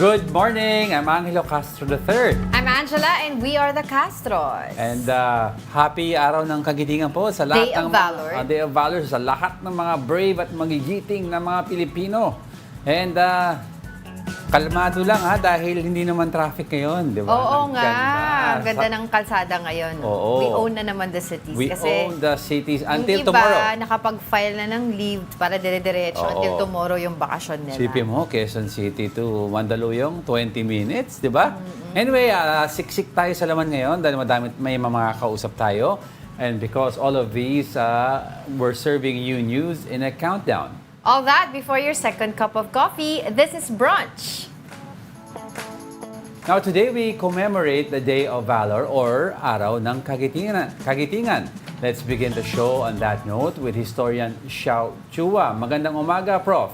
Good morning! I'm Angelo Castro III. I'm Angela and we are the Castros. And happy araw ng kagitingan po sa lahat Day of ng Valor. Day of Valor sa lahat ng mga brave at magigiting na mga Pilipino. And kalmado lang dahil hindi naman traffic ngayon, di ba? Oo nga, ganda ng kalsada ngayon. Oo. We own na naman the cities. We kasi own the cities until yung iba, tomorrow. nakapag-file na ng leave para dire-diretso Oo. until tomorrow yung bakasyon nila. Sipin mo, Quezon City to Mandaluyong, 20 minutes, di ba? Anyway, siksik tayo sa laman ngayon dahil may mga kausap tayo. And because all of these, we're serving you news in a countdown. All that before your second cup of coffee. This is Brunch. Now, today we commemorate the Day of Valor or Araw ng Kagitingan. Let's begin the show on that note with historian Xiao Chua. Magandang umaga, Prof.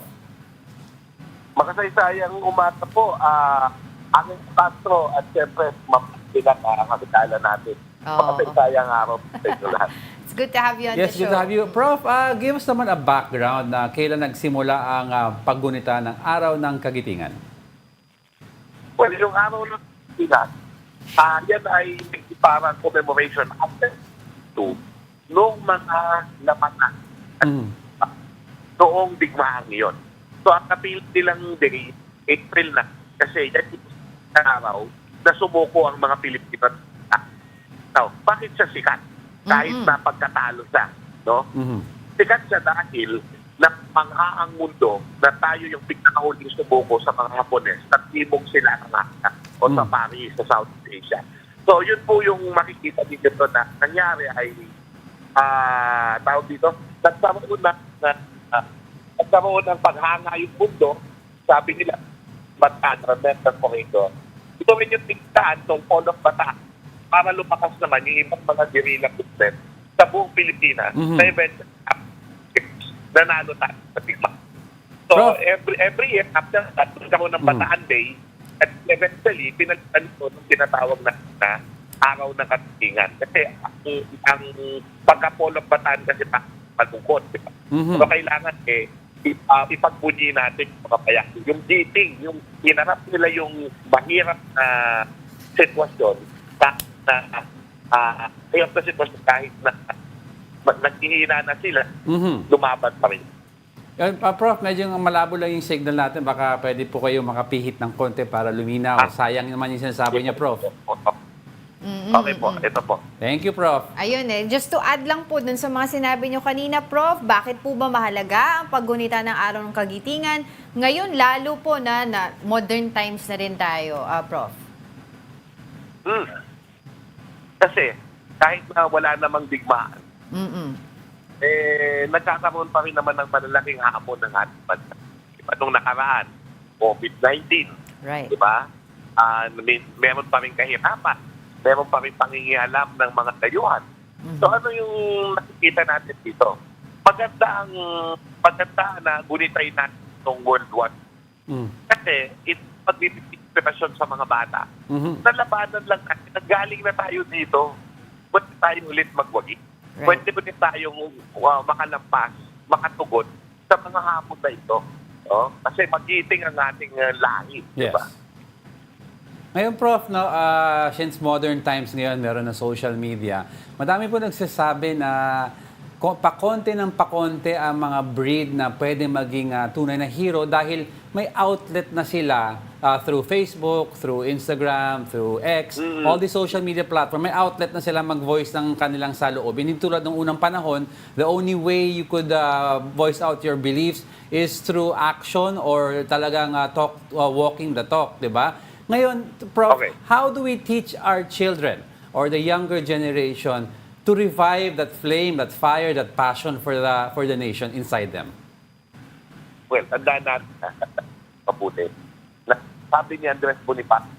Makasaysayang umaga po, Angelo Castro at siyempre mapilang kakakilala natin. Makasaysayang araw sa inyo lahat. It's good to have you on Yes, the show. good to have you. Prof, give us naman a background na kailan nagsimula ang paggunita ng Araw ng Kagitingan. Well, yung araw ng Kagitingan, yan ay parang commemoration after noong mga lamangan noong digmaan yun. So, ang napili nilang day, April na, kasi yan yung araw na sumuko ang mga Pilipino. Now, bakit siya sikat? Kahit na pagkatalo siya, no? Sikat siya dahil napangha ang mundo na tayo yung pinakahuling sumuko sa mga Hapones at timog sila ng Africa o sa Paris, sa Southeast Asia. So, yun po yung makikita dito na nangyari ay tawag dito, nagkaroon ng paghanga yung mundo, sabi nila, Bataan, remember po ito. Ito rin yung tigtaan ng Polo of Bataan para lumakas naman yung ibang mga guerrilla movement sa buong Pilipinas na eventually nanalo tayo sa tigma. So, every year, after that, nagkaroon ng Bataan Day at eventually, pinalitan ito ng tinatawag na Araw ng Kagitingan. Kasi ang pagka-Polo of Bataan kasi malungkot. Diba? So, kailangan ipagbunyi natin yung mga payak. Yung giting, yung hinarap nila yung mahirap na sitwasyon ngayon sa sitwasyon kahit na naghihina na sila, lumaban pa rin. Prof, medyo malabo lang yung signal natin. Baka pwede po kayo makapihit ng konti para luminaw. Sayang naman yung sinasabi niya, Prof. Okay po, ito po. Thank you, Prof. Ayun just to add lang po dun sa mga sinabi nyo kanina, Prof, bakit po ba mahalaga ang paggunita ng Araw ng Kagitingan? Ngayon, lalo po na modern times na rin tayo, Prof. Kasi kahit na wala namang digmaan, nagkakaroon pa rin naman ng malalaking hamon ng ating bansa. Diba, nung nakaraan, COVID-19, Right. diba? Meron pa rin kahirapan, meron pa rin pangingialam ng mga dayuhan. So ano yung nakikita natin dito? Maganda na gunitay natin itong World War. Kasi ito magbibigay inspirasyon sa mga bata. Nalabanan lang natin. Nagaling na tayo dito. Pwede tayo ulit magwagi. Right. Pwede ulit tayong makalampas, makatugon sa mga hamon na ito. No? Kasi magiting ang ating lahi. Yes. Diba? Ngayon, Prof, no, since modern times ngayon, meron na social media, madami po nagsasabi na pakonte ng pakonte ang mga breed na pwede maging tunay na hero dahil may outlet na sila through Facebook, through Instagram, through X, all the social media platform, may outlet na sila mag-voice ng kanilang saloobin. Hindi tulad ng unang panahon, the only way you could voice out your beliefs is through action or talagang walking the talk, di ba? Ngayon, Prof, how do we teach our children or the younger generation to revive that flame, that fire, that passion for the nation inside them? Well, tandaan natin mabuti. Sabi ni Andres Bonifacio,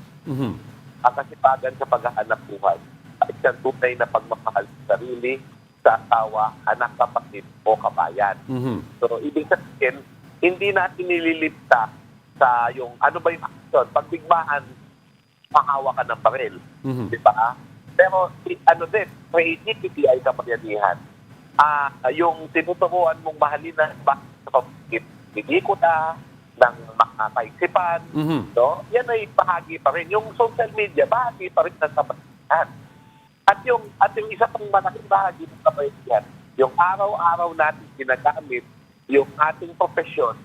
ang kasipagan sa paghahanap buhay ay isang tunay na pagmamahal sa sarili, sa asawa, anak, kapatid o kabayan. So, ibig sabihin, hindi natin nililipta sa yung ano ba yung action. Pag bigmaan, mahawa ka ng baril. Di ba? Pero creativity ay kapangyarihan. Yung tinuturuan mong mahalin na bakit sa pagkikit, hindi ko na ng mga kaisipan. No? Yan ay bahagi pa rin. Yung social media, bahagi pa rin ng kabayanihan. At yung isa pang malaking bahagi ng kabayanihan, yung araw-araw natin ginagamit, yung ating profesyon,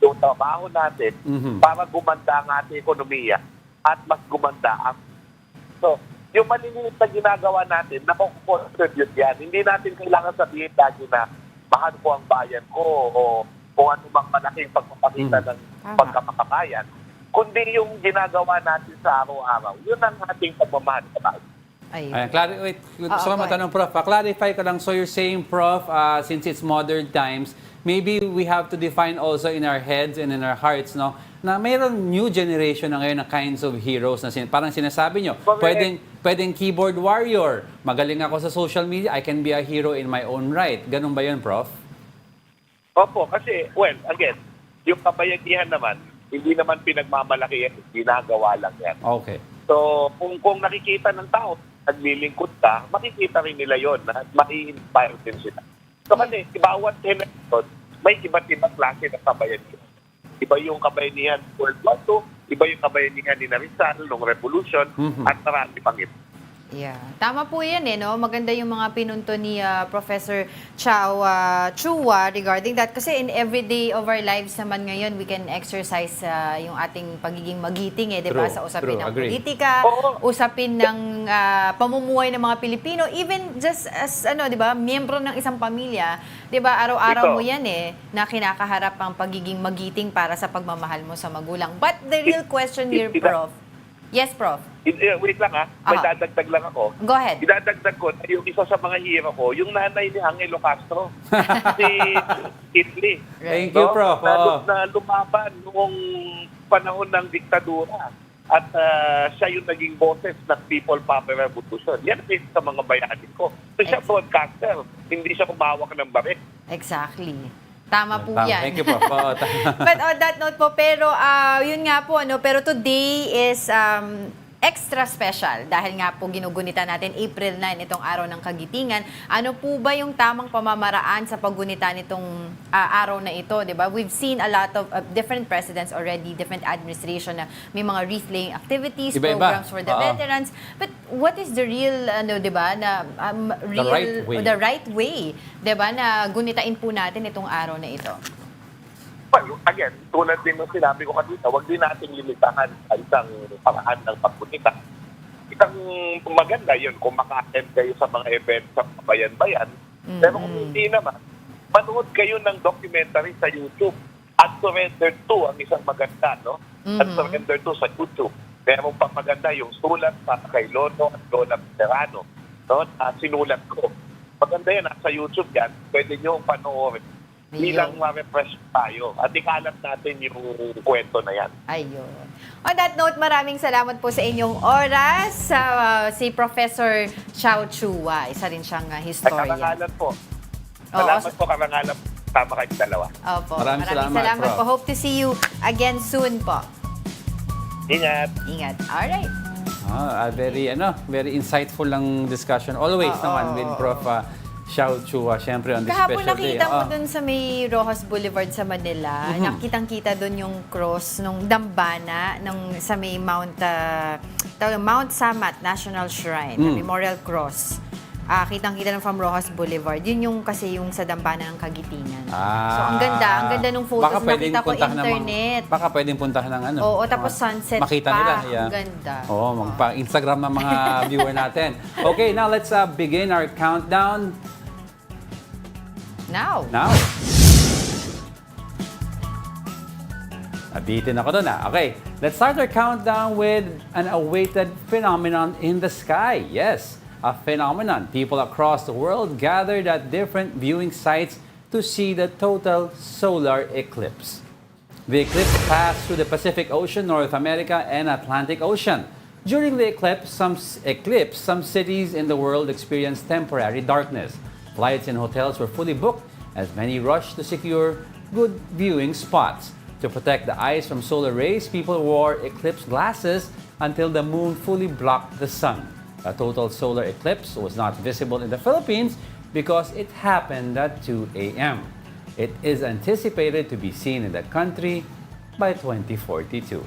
yung trabaho natin, para gumanda ang ating ekonomiya at mas gumanda ang... So, yung maliliit na ginagawa natin, nakukontribute yan. Hindi natin kailangan sabihin lagi na mahal ko ang bayan ko o kung ano mang malaking pagpapakita ng pagkapakabayan. Kundi yung ginagawa natin sa araw-araw, yun ang ating pagmamahal sa bayan. Wait, gusto ko matanong, Prof. Clarify ko lang. So you're saying, Prof, since it's modern times, maybe we have to define also in our heads and in our hearts, no, na mayroong new generation na ngayon na kinds of heroes na parang sinasabi nyo, pwedeng keyboard warrior, magaling ako sa social media, I can be a hero in my own right. Ganun ba yun, Prof? Opo, kasi, well, again, yung kabayanihan naman, hindi naman pinagmamalaki yan, ginagawa lang yan. Okay. So, kung nakikita ng tao, naglilingkod ka, makikita rin nila yon at mai-inspire din sila. So kasi, bawat generation, may iba't ibang klase ng kabayanihan. Iba yung kabayanihan World War II, iba yung kabayanihan ni Rizal nung Revolution, at marami pang iba. Yeah. Tama po yan no? Maganda yung mga pinunto ni Professor Chua regarding that. Kasi in everyday of our lives naman ngayon, we can exercise yung ating pagiging magiting di ba? Sa usapin ng politika, usapin ng pamumuhay ng mga Pilipino, even just as di ba, miyembro ng isang pamilya, di ba? Araw-araw mo yan na kinakaharap ang pagiging magiting para sa pagmamahal mo sa magulang. But the real question here, Prof. Yes, Prof. Wait lang may dadagdag lang ako. Go ahead. Idadagdag ko na yung isa sa mga hero ko, yung nanay ni Angelo Castro, si Italy. Thank you, Prof. Na lumaban noong panahon ng diktadura. At siya yung naging boses ng People Power Revolution. Yan din sa mga bayani ko. So siya broadcaster, hindi siya kumawak ng baril. Exactly. Tama po yan. Thank you po. But on that note po, pero yun nga po, pero today is extra special dahil nga po ginugunita natin April 9 itong araw ng Kagitingan. Ano po ba yung tamang pamamaraan sa paggunita nitong araw na ito, di ba? We've seen a lot of different presidents already, different administration na may mga wreath-laying activities, programs for the veterans. But what is the real, di ba, na the right way, di ba, na gunitain po natin itong araw na ito? Well, again, tulad din ng sinabi ko kanina, huwag din natin limitahan sa isang paraan ng pagpunita. Isang maganda yun kung maka-attend kayo sa mga events sa bayan-bayan. Pero kung hindi naman, manood kayo ng documentary sa YouTube. At Surrender 2 ang isang maganda, no? At Surrender 2 sa YouTube. Meron pang maganda yung sulat para kay Lolo at Lola Veterano, no? Sinulat ko. Maganda yan, sa YouTube yan. Pwede nyo panoorin. Bilang ma-refresh tayo at ikalat natin yung kwento na yan. Ayun. On that note, maraming salamat po sa inyong oras. Si Professor Chua, isa rin siyang historian. Ay, karangalan po. Salamat po, karangalan. Tama kayong dalawa. Opo. Maraming salamat po. Hope to see you again soon po. Ingat. Ingat. Alright. Very insightful lang discussion. Always naman with Prof. Chua, syempre on this Kahapon special day. nakita mo dun sa may Rojas Boulevard sa Manila, nakitang-kita dun yung cross nung dambana sa may Mount Samat National Shrine, na Memorial Cross. Kitang-kita ng from Rojas Boulevard. Yun yung kasi yung sa dambana ng Kagitingan. So ang ganda nung photos nakita ko internet. Baka pwedeng puntahan ng ano. Oo, tapos sunset makita pa. Nila. Ang ganda. Oo, magpa-Instagram ng mga viewer natin. Okay, now let's begin our countdown. Now. Nabitin ako doon Okay, let's start our countdown with an awaited phenomenon in the sky. Yes, a phenomenon. People across the world gathered at different viewing sites to see the total solar eclipse. The eclipse passed through the Pacific Ocean, North America, and Atlantic Ocean. During the eclipse, some cities in the world experienced temporary darkness. Flights and hotels were fully booked as many rushed to secure good viewing spots. To protect the eyes from solar rays, people wore eclipse glasses until the moon fully blocked the sun. A total solar eclipse was not visible in the Philippines because it happened at 2 a.m. It is anticipated to be seen in the country by 2042.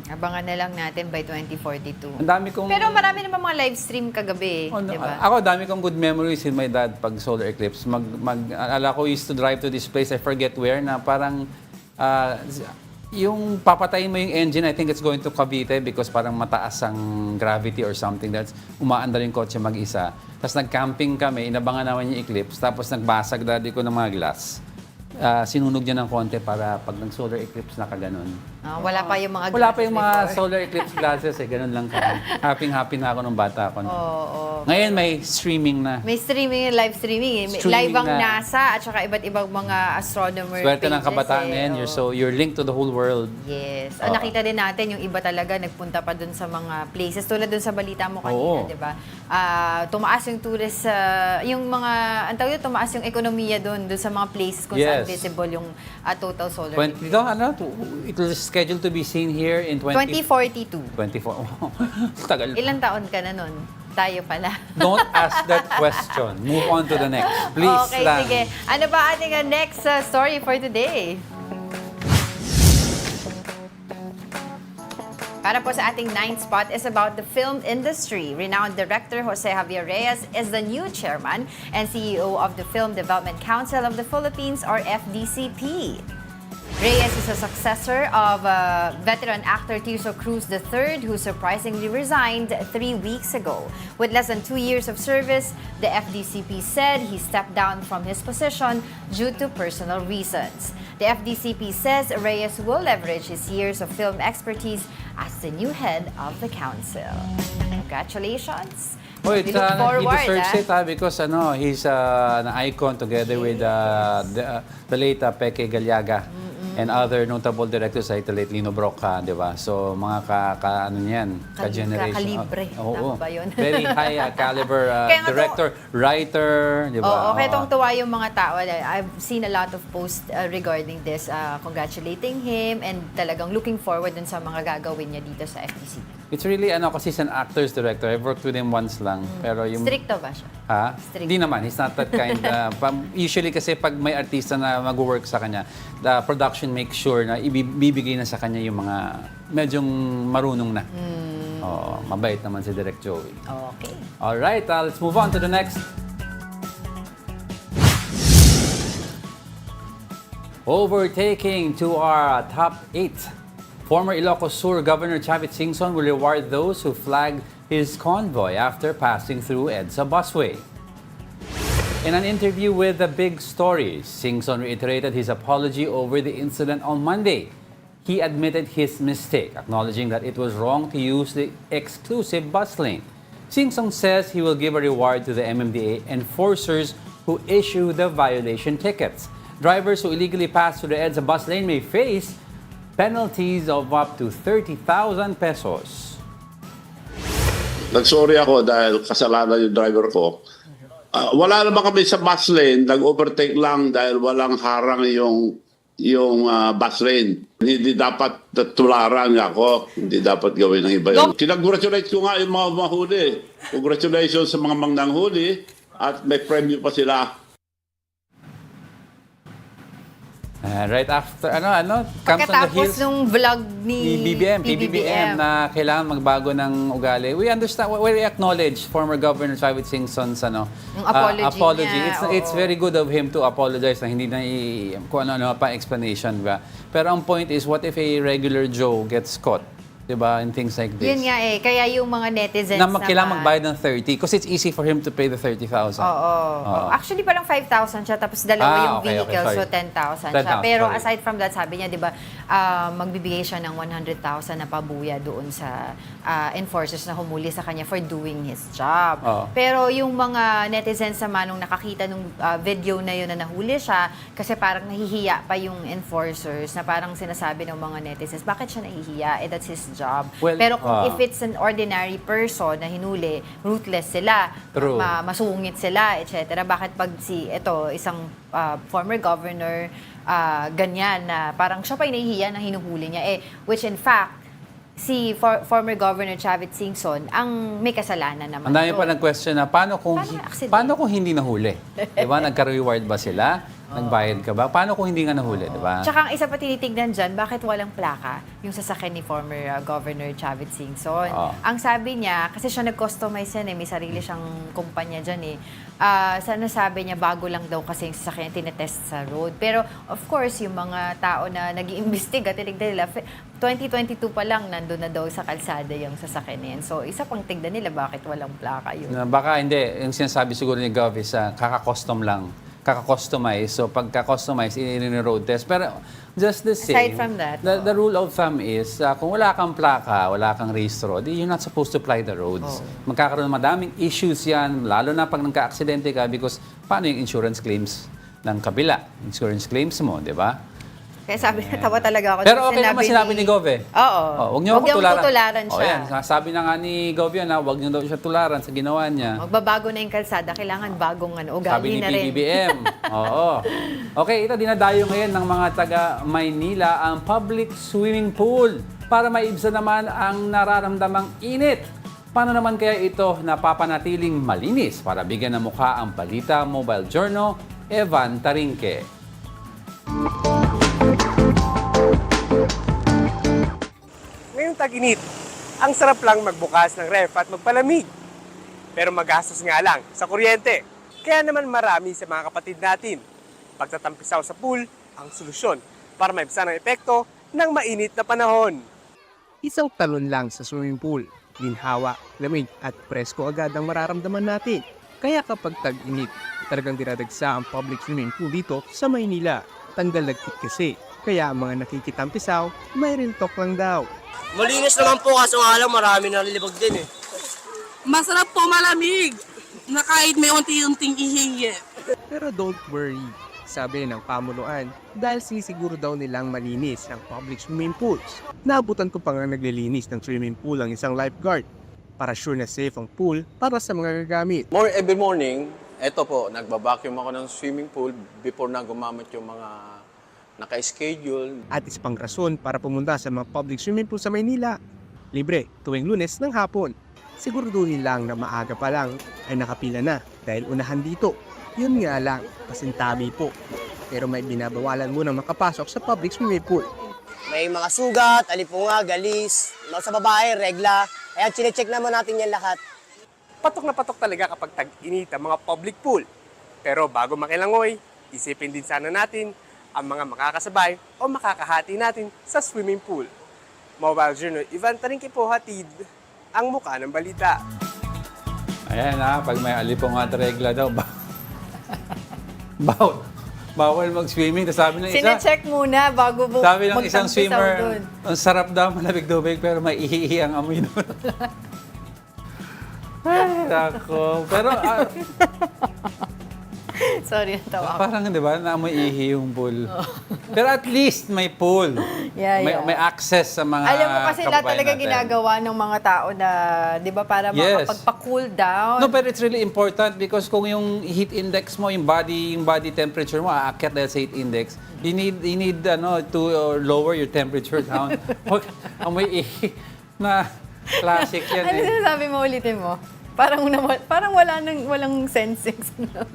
Abangan na lang natin by 2042. Ang dami kong... Pero marami naman mga live stream kagabi, Oh, no, di ba? Ako, dami kong good memories with my dad pag solar eclipse. Ala ko used to drive to this place, I forget where, na parang yung papatayin mo yung engine, I think it's going to Cavite because parang mataas ang gravity or something that's umaandar yung kotse mag-isa. Tapos nag-camping kami, inabangan naman yung eclipse, tapos nagbasag daddy ko ng mga glass. Sinunog niya ng konti para pag nag-solar eclipse nakaganon. Wala pa yung mga Wala pa yung mga before. solar eclipse glasses eh, ganun lang kami. Happy na ako nung bata ako. Oo. Ngayon may streaming na. May streaming, live streaming. Streaming Live ang na. NASA at saka iba't ibang mga astronomer Swerte ng pages, kabataan eh. ngayon. Oo. You're linked to the whole world. Yes. Oo. Nakita din natin yung iba talaga nagpunta pa dun sa mga places. Tulad dun sa balita mo kanina, Oo. di ba? Tumaas yung tourist, yung mga, ang tawag yun, tumaas yung ekonomiya dun sa mga places kung saan Yes. visible yung total solar 20, eclipse. it was scheduled to be seen here in 2042. 24. Tagal. Ilang taon ka na nun? Tayo pala. Don't ask that question. Move on to the next. Please Okay, lang. sige. Ano ba ating next story for today? Para po sa ating ninth spot is about the film industry. Renowned director Jose Javier Reyes is the new chairman and CEO of the Film Development Council of the Philippines, or FDCP. Reyes is a successor of veteran actor Tirso Cruz III, who surprisingly resigned 3 weeks ago. With less than 2 years of service, the FDCP said he stepped down from his position due to personal reasons. The FDCP says Reyes will leverage his years of film expertise as the new head of the council. Congratulations! Oh, We look he forward, deserves it because he's an icon together with the late Peke Galiaga and other notable directors like the late Lino Broca, di ba? So, mga ano niyan, ka-generation. Kakalibre. Oo. Tama ba yun? Very high caliber Kaya nga director, writer, di ba? Oo, kaya tuwa yung mga tao. I've seen a lot of posts regarding this, congratulating him and talagang looking forward dun sa mga gagawin niya dito sa FTC. It's really, kasi he's an actor's director. I've worked with him once lang. Pero yung... Stricto ba siya? Ha? Strict. Hindi naman. He's not that kind. Usually kasi pag may artista na mag-work sa kanya, the production makes sure na ibibigay na sa kanya yung mga medyong marunong na. Oo, mabait naman si Direk Joey. Okay. Alright, let's move on to the next. Overtaking to our top 8. Former Ilocos Sur Governor Chavit Singson will reward those who flagged his convoy after passing through EDSA busway. In an interview with The Big Story, Singson reiterated his apology over the incident on Monday. He admitted his mistake, acknowledging that it was wrong to use the exclusive bus lane. Singson says he will give a reward to the MMDA enforcers who issue the violation tickets. Drivers who illegally pass through the EDSA bus lane may face penalties of up to 30,000 pesos. Nagsorry ako dahil kasalanan yung driver ko. Wala naman kami sa bus lane, nag-overtake lang dahil walang harang yung bus lane. Hindi dapat tularan ako, hindi dapat gawin ng iba yun. Kinagratulate ko nga yung mga mahuli. Congratulations sa mga mangnanghuli at may premyo pa sila. Right after, comes on the Pagkatapos heels nung vlog ni PBBM na kailangan magbago ng ugali. We understand, we acknowledge former Governor Chavit Singson's Yung apology niya, It's oo. very good of him to apologize na hindi na kung ano pa explanation ba. Pero ang point is, what if a regular Joe gets caught? Diba? And things like this. Yun nga kaya yung mga netizens Na kailangan magbayad ng 30 because it's easy for him to pay the 30,000. Oo. Actually, parang 5,000 siya, tapos dalawa yung okay, vehicle, sorry. so 10,000 siya. 10,000, Pero sorry. aside from that, sabi niya, di ba, magbibigay siya ng 100,000 na pabuya doon sa enforcers na humuli sa kanya for doing his job. Oo. Pero yung mga netizens naman, nung nakakita nung video na yun na nahuli siya, kasi parang nahihiya pa yung enforcers, na parang sinasabi ng mga netizens, bakit siya nahihiya? That's his job. Well, Pero kung if it's an ordinary person na hinuli, ruthless sila, True. masungit sila, etc. Bakit pag isang former governor, ganyan na parang siya pa yung nahihiya na hinuhuli niya. Which in fact, si former Governor Chavit Singson ang may kasalanan naman. Ang dami pa doon. ng question na paano kung Paano accident? paano kung hindi nahuli? 'Di ba? Nagka-reward ba sila? Nagbayad ka ba? Paano kung hindi nga nahuli, di ba? Tsaka ang isa pa tinitignan dyan, bakit walang plaka yung sasakyan ni former Governor Chavit Singson? Oo. Ang sabi niya, kasi siya nag-customize yan may sarili siyang kumpanya dyan sana sabi niya bago lang daw kasi yung sasakyan tinetest sa road. Pero of course, yung mga tao na nag-iimbestiga, tinignan nila, 2022 pa lang nandun na daw sa kalsada yung sasakyan na yan. So isa pang tignan nila bakit walang plaka yun. Na baka hindi. Yung sinasabi siguro ni Gov is kaka-custom lang. Kaka-customize. So pagka-customize, road test. Pero just the same. Aside from that, the rule of thumb is kung wala kang plaka, wala kang registro, you're not supposed to apply the roads. Magkakaroon ng madaming issues yan, lalo na pag nagka-aksidente ka because paano yung insurance claims ng kabila? Insurance claims mo, di ba? Kaya sabi na, tawa talaga ako. Pero dun okay naman sinabi ni Gov Oo. Huwag niyo ako tutularan siya. Yan. Sabi na nga ni Gov yun, huwag niyo daw siya tularan sa ginawa niya. Magbabago na yung kalsada, kailangan bagong ugali Sabi ni na rin. PBBM. Oo. Okay, ito dinadayo ngayon ng mga taga Maynila ang public swimming pool para maibsan naman ang nararamdamang init. Paano naman kaya ito napapanatiling malinis para bigyan ng mukha ang Balita Mobile Journal, Evan Tarinque. Ngayong tag-init, ang sarap lang magbukas ng ref at magpalamig. Pero magastos nga lang sa kuryente. Kaya naman marami sa mga kapatid natin, pagtatampisaw sa pool ang solusyon para maibsan ang epekto ng mainit na panahon. Isang talon lang sa swimming pool, ginhawa, lamig at presko agad ang mararamdaman natin. Kaya kapag tag-init, talagang dinadagsa ang public swimming pool dito sa Maynila. Tanggal lagkit kasi, kaya ang mga nakikitampisaw, may real talk lang daw. Malinis naman po kaso nga lang marami nalilibag din eh. Masarap po malamig na kahit may unti-unting ihingi. Pero don't worry, sabi ng pamunuan, dahil sinisiguro daw nilang malinis ang public swimming pools. Naabutan ko pa nga naglilinis ng swimming pool ang isang lifeguard para sure na safe ang pool para sa mga gagamit. Every morning, eto po, nagbabacuum ako ng swimming pool before na gumamit yung mga naka-schedule. At isa pang rason para pumunta sa mga public swimming pool sa Maynila. Libre tuwing Lunes ng hapon. Siguraduhin lang na maaga pa lang ay nakapila na dahil unahan dito. Yun nga lang, pasintabi po. Pero may binabawalan munang makapasok sa public swimming pool. May mga sugat, alipunga, galis, sa babae, regla. Kaya chinecheck naman natin yan lahat. Patok na patok talaga kapag tag-init ang mga public pool. Pero bago makilangoy, isipin din sana natin ang mga makakasabay o makakahati natin sa swimming pool. Mobile Journal, Ivan Tarinque po hatid ang mukha ng balita. Ayan pag may alipong at regla daw, bawal mag-swimming. Tapos sabi ng isa, Sine-check muna bago sabi ng isang magtampisaw swimmer, dun. ang sarap daw, malamig tubig, pero may ihihi ang amoy doon. Ay, nako. Pero Sorry, natawa ako. parang, di ba, naamoy ihi yung pool. Pero at least may pool. Yeah, yeah. May access sa mga Alam mo kasi lahat kababayan talaga natin. ginagawa ng mga tao na, di ba, para Yes. makapagpa-cool down. No, but it's really important because kung yung heat index mo, yung body temperature mo aakyat dahil sa heat index, you need to lower your temperature down. Huwag amoy ihi na classic yan Ano sinasabi mo, ulitin mo? Parang walang sensing.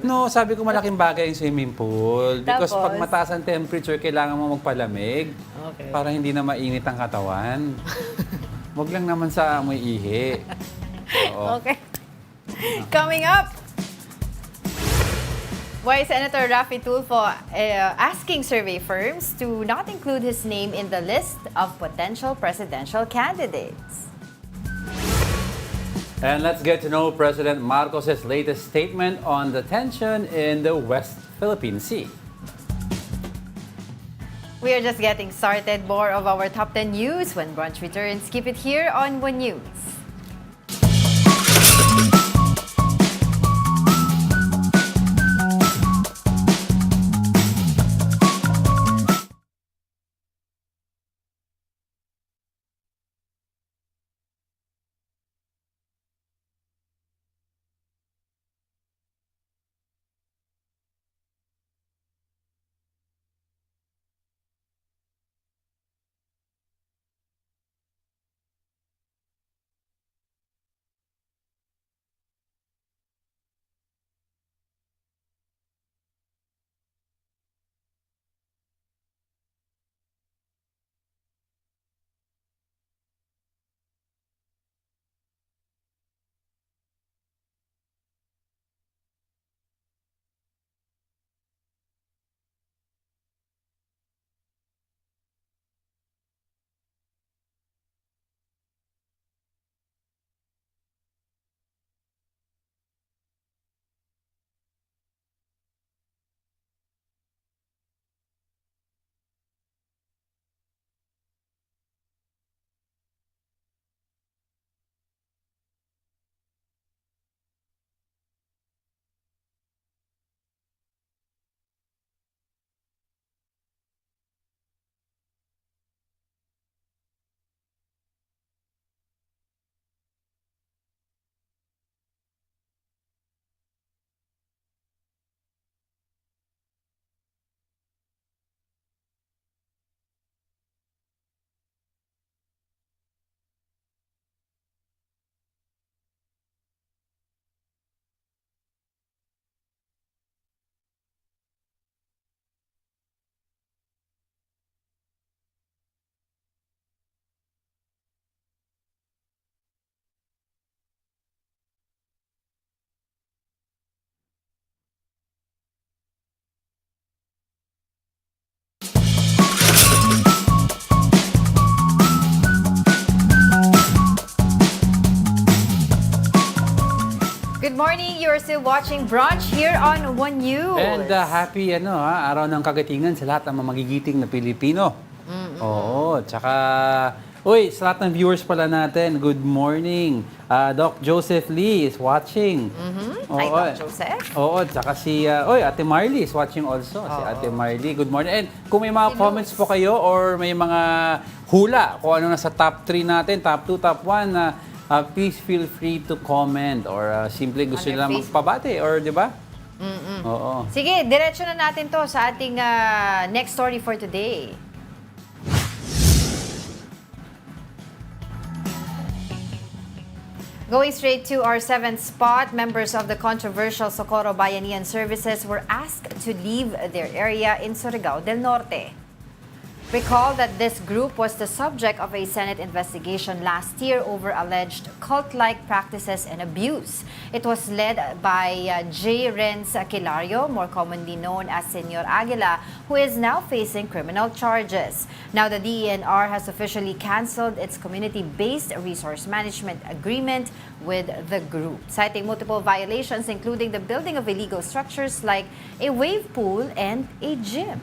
No, sabi ko malaking bagay yung swimming pool. Because Tapos? pag mataas ang temperature, kailangan mo magpalamig. Okay. Para hindi na mainit ang katawan. Huwag lang naman sa amoy ihi. Oo. Okay. Coming up, why Senator Raffy Tulfo asking survey firms to not include his name in the list of potential presidential candidates. And let's get to know President Marcos' latest statement on the tension in the West Philippine Sea. We are just getting started. More of our top 10 news when Brunch returns. Keep it here on One News. good morning. You're still watching Brunch here on One News. And happy araw ng kagatingan sa lahat ng mga magigiting na Pilipino. Oo, tsaka sa lahat ng viewers pala natin, good morning. Doc Joseph Lee is watching. Hi, Doc Joseph. Oo, tsaka si Ate Marley is watching also. Si Ate Marley, good morning. And kung may mga comments po kayo or may mga hula kung ano nasa top 3 natin, top 2, top 1, please feel free to comment or simple gusto On nila Facebook. magpabati or di ba? Oo. Sige, diretso na natin to sa ating next story for today. Going straight to our 7th spot, members of the controversial Socorro Bayanihan Services were asked to leave their area in Surigao del Norte. Recall that this group was the subject of a Senate investigation last year over alleged cult-like practices and abuse. It was led by J. Renz Kilario, more commonly known as Senor Aguila, who is now facing criminal charges. Now the DENR has officially canceled its community-based resource management agreement with the group, citing multiple violations including the building of illegal structures like a wave pool and a gym.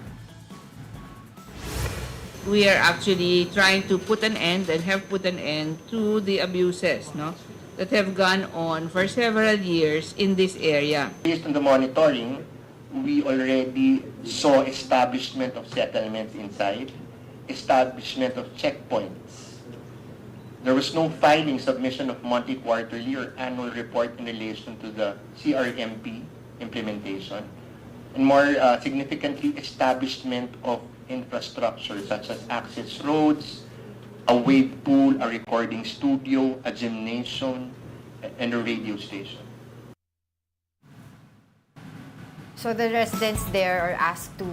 We are actually trying to put an end and have put an end to the abuses that have gone on for several years in this area. Based on the monitoring, we already saw establishment of settlements inside, establishment of checkpoints. There was no filing, submission of monthly, quarterly, or annual report in relation to the CRMP implementation. And more significantly, establishment of infrastructure such as access roads, a wave pool, a recording studio, a gymnasium, and a radio station. So the residents there are asked to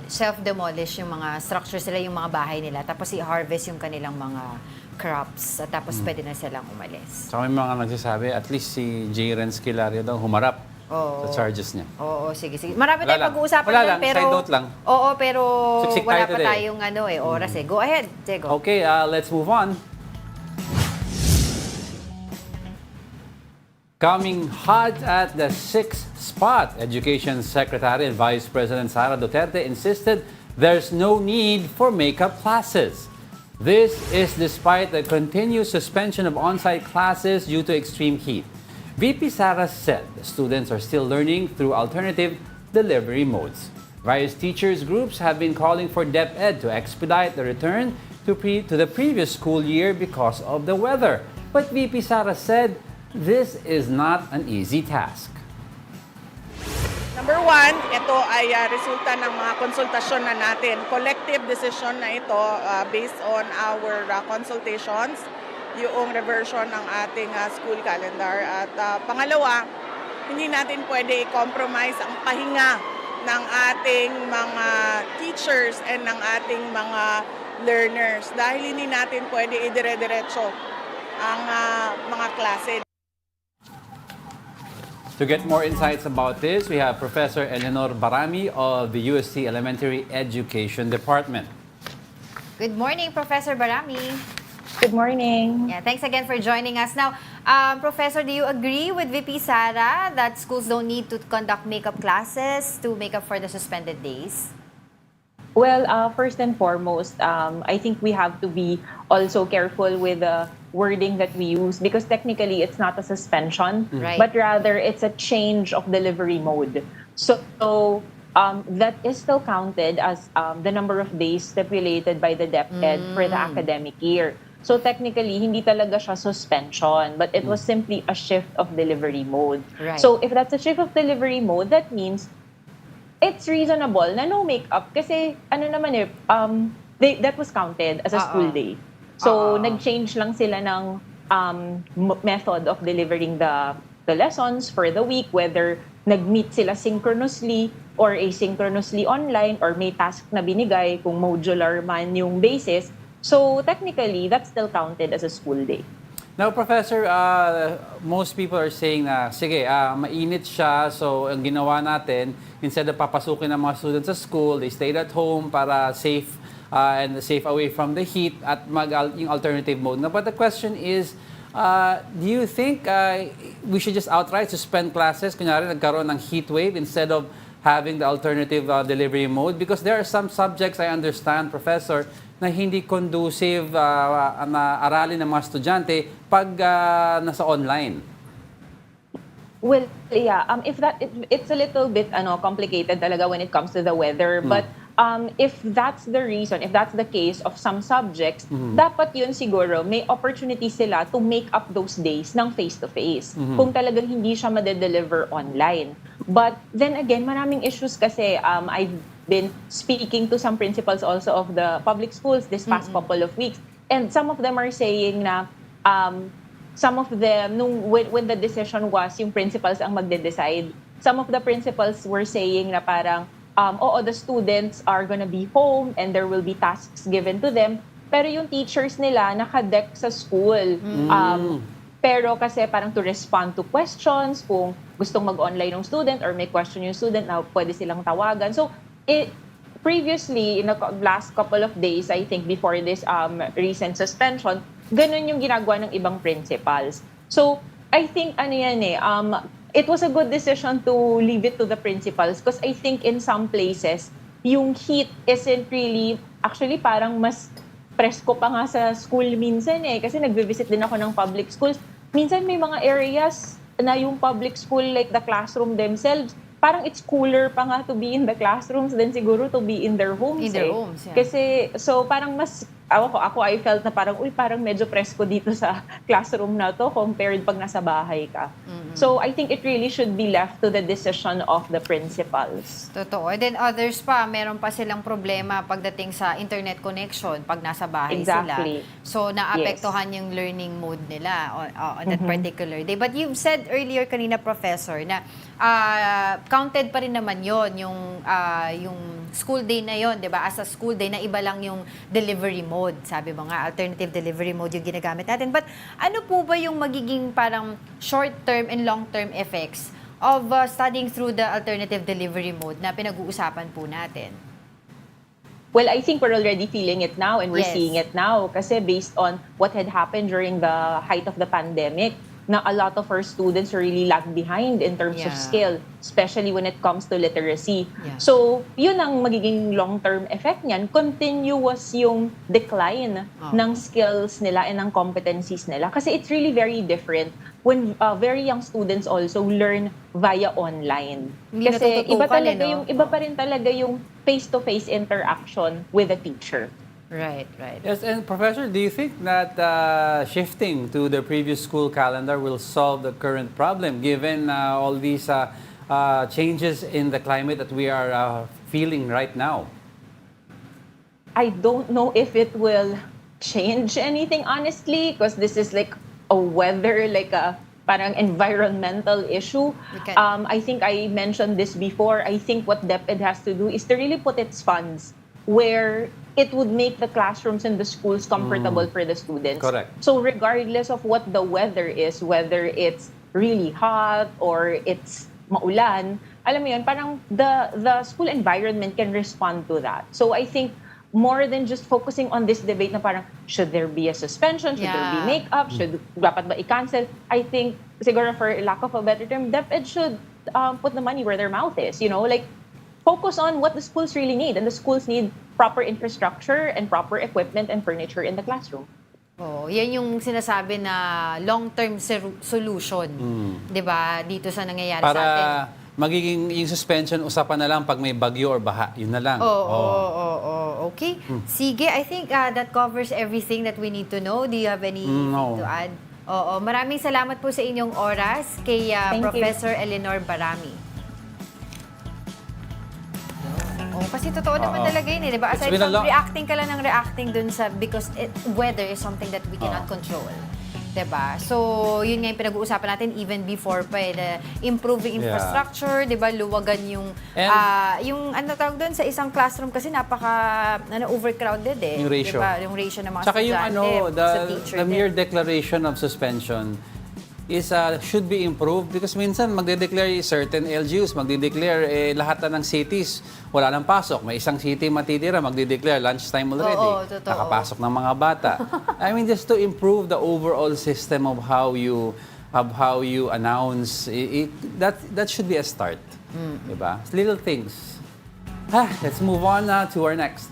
self-demolish yung mga structures nila, yung mga bahay nila, tapos i-harvest yung kanilang mga crops, at tapos pwede na silang umalis. Saka may mga nagsasabi, at least si J. Renz Kilario daw humarap sa charges niya. Oo, sige. Marami Wala tayong lang. pag-uusapan Wala dyan, lang, pero... side note lang. Oo, pero Siksik wala tayo pa today. tayong oras eh. Go ahead, Diego. Okay, let's move on. Coming hot at the 6th spot, Education Secretary and Vice President Sara Duterte insisted there's no need for makeup classes. This is despite the continued suspension of on-site classes due to extreme heat. VP Sara said the students are still learning through alternative delivery modes. Various teachers groups have been calling for DepEd to expedite the return to the previous school year because of the weather. But VP Sara said this is not an easy task. Number one, ito ay resulta ng mga konsultasyon na natin. Collective decision na ito based on our consultations, yung reversion ng ating school calendar. At pangalawa, hindi natin pwede i-compromise ang pahinga ng ating mga teachers and ng ating mga learners dahil hindi natin pwede idire-diretso ang mga klase. To get more insights about this, we have Professor Eleanor Barami of the UST Elementary Education Department. Good morning, Professor Barami. Good morning. Yeah, thanks again for joining us. Now, Professor, do you agree with VP Sara that schools don't need to conduct makeup classes to make up for the suspended days? Well, first and foremost, I think we have to be also careful with the wording that we use because technically it's not a suspension, Right. but rather it's a change of delivery mode. So that is still counted as the number of days stipulated by the DepEd for the academic year. So technically, hindi talaga siya suspension, but it was simply a shift of delivery mode. Right. So if that's a shift of delivery mode, that means it's reasonable na no makeup kasi that was counted as a school day. So nag-change lang sila ng method of delivering the lessons for the week, whether nag-meet sila synchronously or asynchronously online or may task na binigay kung modular man yung basis. So technically, that's still counted as a school day. Now, Professor, most people are saying na, sige, mainit siya, so ang ginawa natin, instead of papasukin ng mga students sa school, they stayed at home para safe and safe away from the heat at yung alternative mode. Now, but the question is, Do you think we should just outright suspend classes? Kunyari, nagkaroon ng heat wave instead of having the alternative delivery mode? Because there are some subjects, I understand, Professor, na hindi conducive na aralin ng mga estudyante pag nasa online. Well, yeah, if it's a little bit complicated talaga when it comes to the weather, but if that's the reason, if that's the case of some subjects, dapat yun siguro may opportunity sila to make up those days ng face-to-face. Kung talagang hindi siya madedeliver online. But then again, maraming issues kasi I've been speaking to some principals also of the public schools this past couple of weeks. And some of them are saying na some of them, when the decision was yung principals ang magde-decide, some of the principals were saying na parang, oo, the students are gonna be home and there will be tasks given to them, pero yung teachers nila naka-deck sa school. Pero kasi parang to respond to questions, kung gustong mag-online ng student or may question yung student na pwede silang tawagan. So, previously, in the last couple of days, I think before this recent suspension, ganun yung ginagawa ng ibang principals. So, I think it was a good decision to leave it to the principals because I think in some places, yung heat isn't really, actually parang mas presko pa nga sa school minsan kasi nagbe-visit din ako ng public schools. Minsan may mga areas na yung public school, like the classroom themselves, parang it's cooler pa nga to be in the classrooms than siguro to be in their homes. In their homes, yeah. Kasi, so parang mas, I felt na parang medyo presko dito sa classroom na to compared pag nasa bahay ka. So I think it really should be left to the decision of the principals. Totoo. And then others pa, meron pa silang problema pagdating sa internet connection pag nasa bahay Exactly. sila. So naapektuhan yung learning mode nila on that particular day. But you've said earlier kanina, Professor, na counted pa rin naman yon yung school day na yon, 'di ba? As a school day na iba lang yung delivery mode. Sabi mo nga, alternative delivery mode yung ginagamit natin. But ano po ba yung magiging parang short-term and long-term effects of studying through the alternative delivery mode na pinag-uusapan po natin? Well, I think we're already feeling it now and we're Yes. seeing it now kasi based on what had happened during the height of the pandemic, na a lot of our students are really lag behind in terms of Yeah. skill, especially when it comes to literacy. Yeah. So, yun ang magiging long-term effect niyan. Continuous yung decline ng skills nila and ng competencies nila. Kasi it's really very different when very young students also learn via online. Hindi Kasi iba natututukan talaga no? iba pa rin talaga yung face-to-face interaction with the teacher. Right. Yes, and Professor, do you think that shifting to the previous school calendar will solve the current problem, given all these changes in the climate that we are feeling right now? I don't know if it will change anything, honestly, because this is like a weather, like a parang environmental issue. I think I mentioned this before. I think what DepEd has to do is to really put its funds where it would make the classrooms and the schools comfortable for the students. Correct. So regardless of what the weather is, whether it's really hot or it's maulan, alam mo yun, parang the school environment can respond to that. So I think more than just focusing on this debate na parang, should there be a suspension? Should there be makeup? Dapat ba i-cancel? I think, siguro for lack of a better term, DepEd should put the money where their mouth is. You know, like, focus on what the schools really need. And the schools need proper infrastructure and proper equipment and furniture in the classroom. Oh, yan yung sinasabi na long-term solution, 'di ba? Dito sa nangyayari sa atin. Para magiging yung suspension usapan na lang pag may bagyo or baha, yun na lang. Oo. Okay. Sige, I think that covers everything that we need to know. Do you have anything No. to add? Oo, maraming salamat po sa inyong oras kay Thank you. Professor Eleanor Barami. Kasi totoo naman talaga yun, di ba? It's Aside been a from long- reacting ka lang ng reacting dun sa, because weather is something that we cannot control. Diba? So, yun nga yung pinag-uusapan natin even before pa improving infrastructure, diba? Luwagan yung, yung ano tawag doon, sa isang classroom kasi overcrowded Yung ratio. Diba? Yung ratio ng mga Tsaka yung estudyante sa teacher the din. mere declaration of suspension should be improved because minsan magde-declare certain LGUs, magde-declare lahat na ng cities, wala nang pasok. May isang city matitira, magde-declare lunchtime already. Oo, totoo. Nakapasok ng mga bata. I mean, just to improve the overall system of how you announce, that should be a start. Diba? Little things. Let's move on to our next.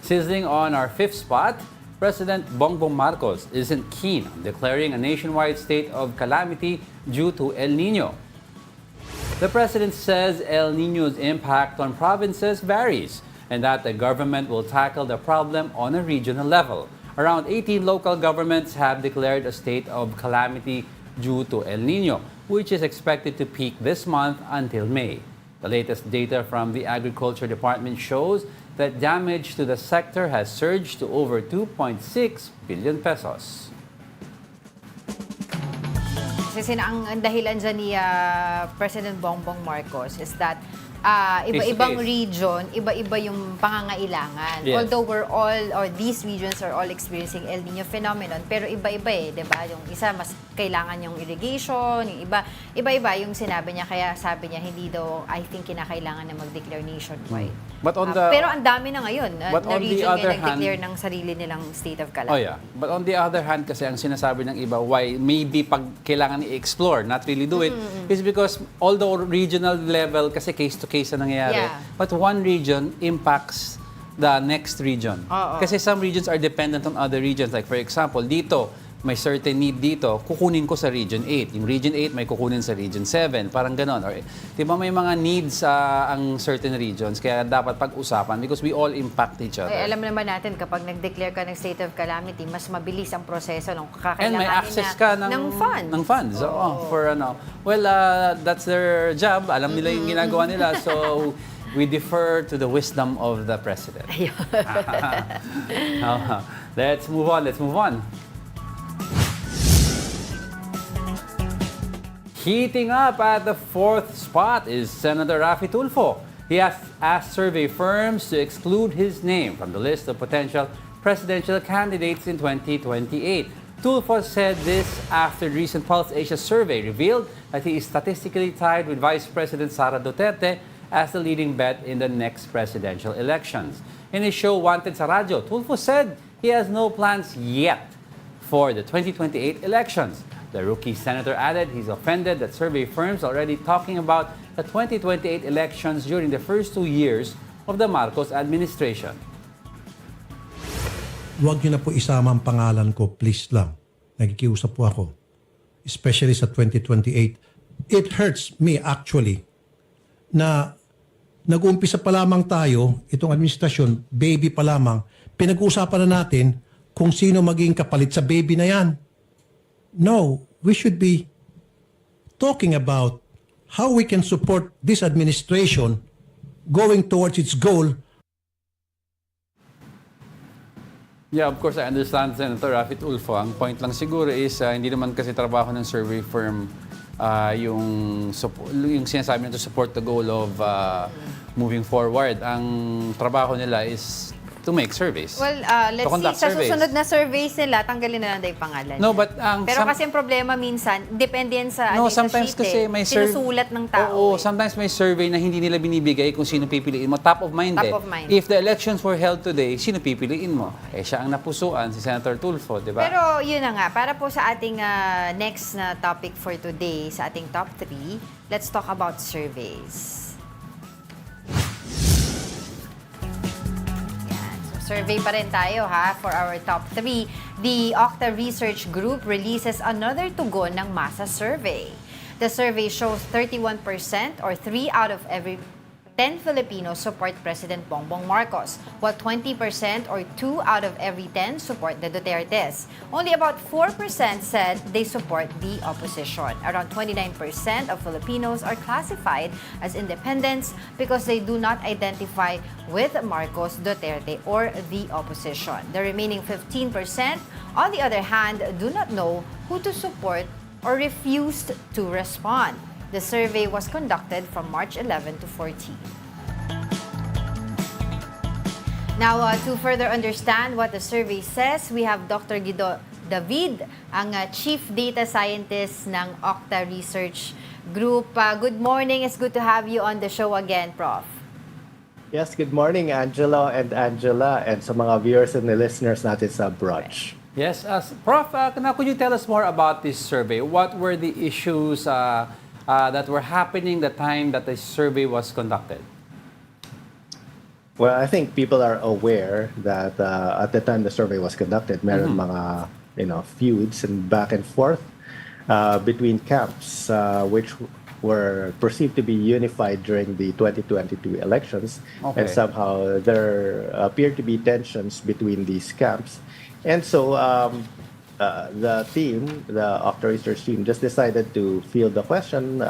Sizzling on our fifth spot, President Bongbong Marcos isn't keen on declaring a nationwide state of calamity due to El Nino. The president says El Nino's impact on provinces varies and that the government will tackle the problem on a regional level. Around 18 local governments have declared a state of calamity due to El Nino, which is expected to peak this month until May. The latest data from the Agriculture Department shows that damage to the sector has surged to over 2.6 billion pesos. Kasi ang dahilan dyan ni President Bongbong Marcos is that iba-ibang region, iba-iba yung pangangailangan. Yes. Although these regions are all experiencing El Nino phenomenon, pero iba-iba di ba? Yung isa mas kailangan yung irrigation, yung iba-iba yung sinabi niya, kaya sabi niya hindi daw, I think, kinakailangan na mag-declare nationwide. But on Pero ang dami na ngayon, But na on the region other ngayon nag-declare ng sarili nilang state of calamity. Oh yeah. But on the other hand, kasi ang sinasabi ng iba, why maybe pag kailangan i-explore, not really do it, is because although regional level, kasi case to case na nangyayari, Yeah. but one region impacts the next region. Kasi some regions are dependent on other regions. Like for example, dito, may certain need dito, kukunin ko sa Region 8. Yung Region 8 may kukunin sa Region 7. Parang ganon. Or, di ba may mga needs ang certain regions, kaya dapat pag-usapan because we all impact each other. Ay, alam naman natin, kapag nag-declare ka ng state of calamity, mas mabilis ang proseso ng kakailanganin And may access ka ng funds. Ng funds. Oo, for ano. Well, that's their job. Alam nila yung ginagawa nila. So, we defer to the wisdom of the president. Let's move on. Heating up at the fourth spot is Senator Raffy Tulfo. He has asked survey firms to exclude his name from the list of potential presidential candidates in 2028. Tulfo said this after the recent Pulse Asia survey revealed that he is statistically tied with Vice President Sara Duterte as the leading bet in the next presidential elections. In his show Wanted sa Radyo, Tulfo said he has no plans yet for the 2028 elections. The rookie senator added he's offended that survey firms are already talking about the 2028 elections during the first 2 years of the Marcos administration. Huwag niyo na po isama ang pangalan ko, please lang. Nagkikiusap po ako. Especially sa 2028. It hurts me actually na nag-uumpisa pa lamang tayo, itong administrasyon, baby pa lamang, pinag-uusapan na natin kung sino maging kapalit sa baby na yan. No, we should be talking about how we can support this administration going towards its goal. Yeah, of course, I understand, Senator Raffy Tulfo. Ang point lang siguro is hindi naman kasi trabaho ng survey firm yung sinasabi nito support the goal of moving forward. Ang trabaho nila is to make surveys. Well, let's see, sa susunod na surveys nila, tanggalin na lang daw yung pangalan No, niya. but Pero kasi ang problema minsan, depende yan sa, No, sa sometimes sheet, kasi may sinusulat ng tao. Oo, sometimes may survey na hindi nila binibigay kung sino pipiliin mo. Top of mind Top of mind. If the elections were held today, sino pipiliin mo? Siya ang napusuan, si Senator Tulfo, di ba? Pero yun na nga, para po sa ating next na topic for today, sa ating top 3, let's talk about surveys. Survey pa rin tayo for our top 3. The Octa Research Group releases another tugon ng masa survey. The survey shows 31% or 3 out of every 10 Filipinos support President Bongbong Marcos, while 20% or 2 out of every 10 support the Dutertes. Only about 4% said they support the opposition. Around 29% of Filipinos are classified as independents because they do not identify with Marcos, Duterte, or the opposition. The remaining 15%, on the other hand, do not know who to support or refused to respond. The survey was conducted from March 11 to 14. Now, to further understand what the survey says, we have Dr. Guido David, ang Chief Data Scientist ng Okta Research Group. Good morning. It's good to have you on the show again, Prof. Yes, good morning, Angelo and Angela, and sa mga viewers and the listeners natin sa Brunch. Yes, Prof, now could you tell us more about this survey? What were the issues that were happening the time that the survey was conducted? Well, I think people are aware that at the time the survey was conducted, meron mga feuds and back and forth between camps, which were perceived to be unified during the 2022 elections, and somehow there appeared to be tensions between these camps, and so the team, the Okta Research team, just decided to field the question.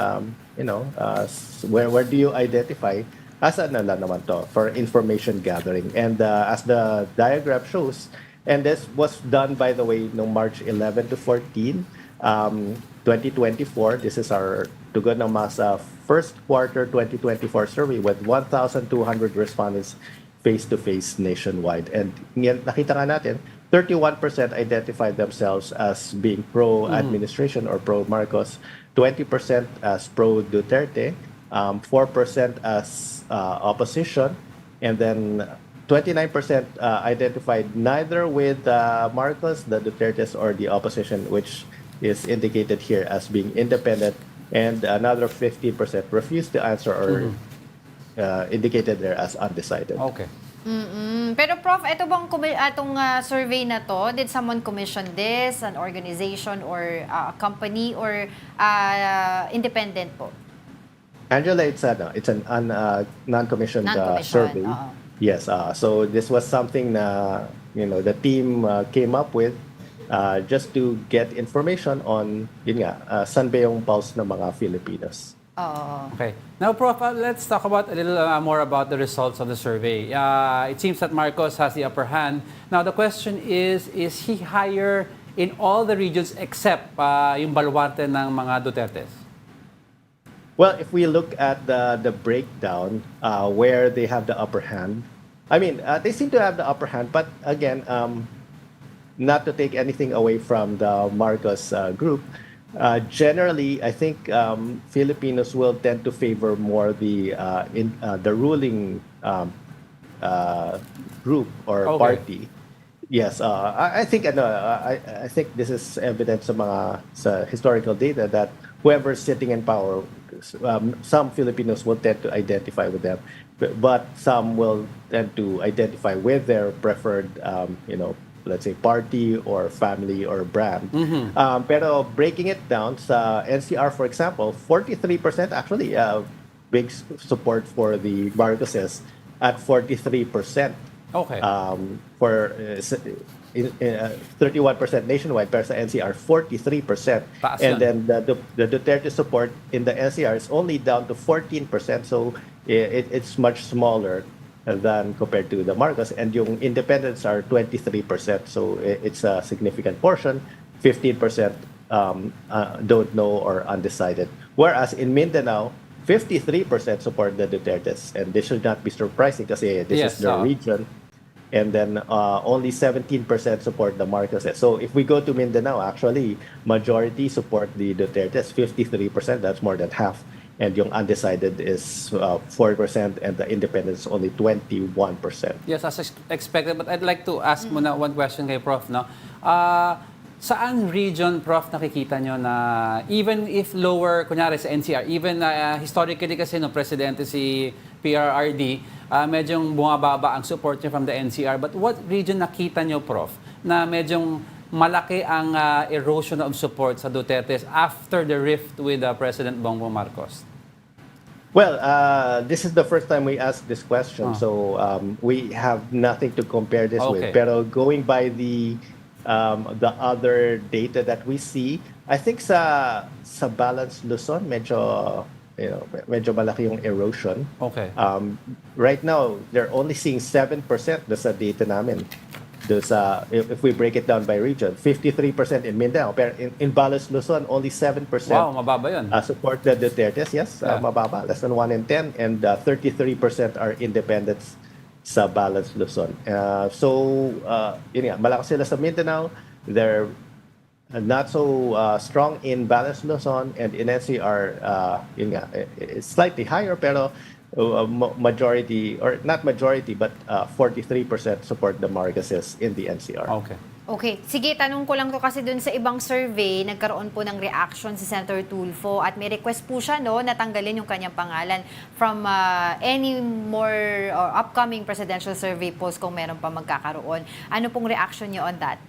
Where do you identify? Asa na lang naman to for information gathering. And as the diagram shows, and this was done, by the way, no March 11 to 14, 2024. This is our Tugon ng Masa first quarter 2024 survey with 1,200 respondents face-to-face nationwide. And nakita nga natin, 31% identified themselves as being pro-administration or pro-Marcos, 20% as pro-Duterte, 4% as opposition, and then 29% identified neither with Marcos, the Dutertes, or the opposition, which is indicated here as being independent, and another 15% refused to answer or indicated there as undecided. Okay. Pero Prof, ito bang survey na to, did someone commission this, an organization or a company, or independent po? Angela, it's a non-commissioned survey. Yes, so this was something na the team came up with just to get information on saan ba yung pulse ng mga Filipinos. Okay. Now, Prof, let's talk about a little more about the results of the survey. It seems that Marcos has the upper hand. Now, the question is he higher in all the regions except yung baluarte ng mga Dutertes? Well, if we look at the breakdown where they have the upper hand, I mean, they seem to have the upper hand, but again, not to take anything away from the Marcos group, generally, I think Filipinos will tend to favor more the ruling group or party. Yes, I think I think this is evident sa historical data that whoever's sitting in power, some Filipinos will tend to identify with them, but some will tend to identify with their preferred, let's say party or family or brand. Pero breaking it down, sa NCR, for example, 43% actually big support for the Marcoses at 43%. Okay. For 31% nationwide, pero sa NCR, 43%. And then the Duterte support in the NCR is only down to 14%. So it's much smaller than compared to the Marcos. And yung independents are 23%. So it's a significant portion. 15% don't know or undecided. Whereas in Mindanao, 53% support the Dutertes. And this should not be surprising kasi this is their region. And then only 17% support the Marcoses. So if we go to Mindanao, actually, majority support the Dutertes, 53%, that's more than half. And yung undecided is 4%, and the independents only 21%. Yes, as expected. But I'd like to ask muna one question kay Prof. No? Saan region, Prof, nakikita nyo na even if lower, kunyari sa NCR, even historically kasi no, presidente si PRRD, medyong bumababa ang support niya from the NCR. But what region nakita nyo, Prof, na medyong malaki ang erosion of support sa Dutertes after the rift with President Bongbong Marcos? Well, this is the first time we asked this question, so we have nothing to compare this with. Pero going by the other data that we see, I think sa Balance Luzon, medyo malaki yung erosion. Okay. Right now, they're only seeing 7% sa data namin. If we break it down by region, 53% in Mindanao, pero in Balance Luzon, only 7%. Wow, mababa yun. Support the Dutertes, yes, mababa, less than 1 in 10, and 33% are independents. sa Balance Luzon. Yun nga, malakas sila sa Mindanao. They're not so strong in Balance Luzon, and in NCR, yun nga, it's slightly higher, pero majority, or not majority, but 43% support the Marqueses in the NCR. Okay. Okay, sige, tanong ko lang to kasi dun sa ibang survey, nagkaroon po ng reaction si Senator Tulfo at may request po siya no, natanggalin yung kanyang pangalan from any more or upcoming presidential survey polls kung meron pa magkakaroon. Ano pong reaction niyo on that?